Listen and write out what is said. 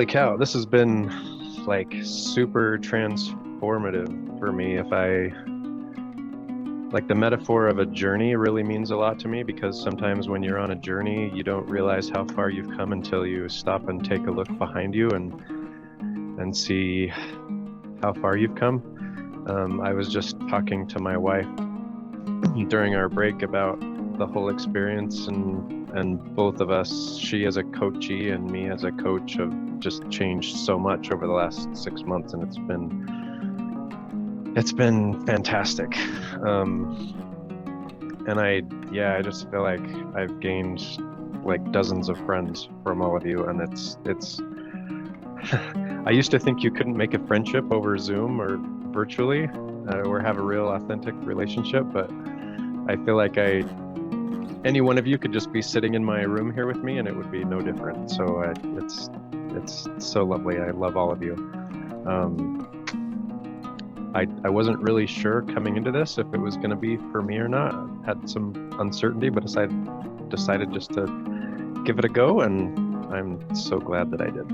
Holy cow, this has been like super transformative for me. Like the metaphor of a journey really means a lot to me, because sometimes when you're on a journey, you don't realize how far you've come until you stop and take a look behind you and see how far you've come. I was just talking to my wife during our break about the whole experience, and both of us, she as a coachee and me as a coach, have just changed so much over the last 6 months, and it's been fantastic. And I just feel like I've gained like dozens of friends from all of you, and it's I used to think you couldn't make a friendship over Zoom or virtually or have a real authentic relationship, but I feel like any one of you could just be sitting in my room here with me and it would be no different. So it's so lovely. I love all of you. I wasn't really sure coming into this if it was going to be for me or not. I had some uncertainty, but I decided just to give it a go, and I'm so glad that I did.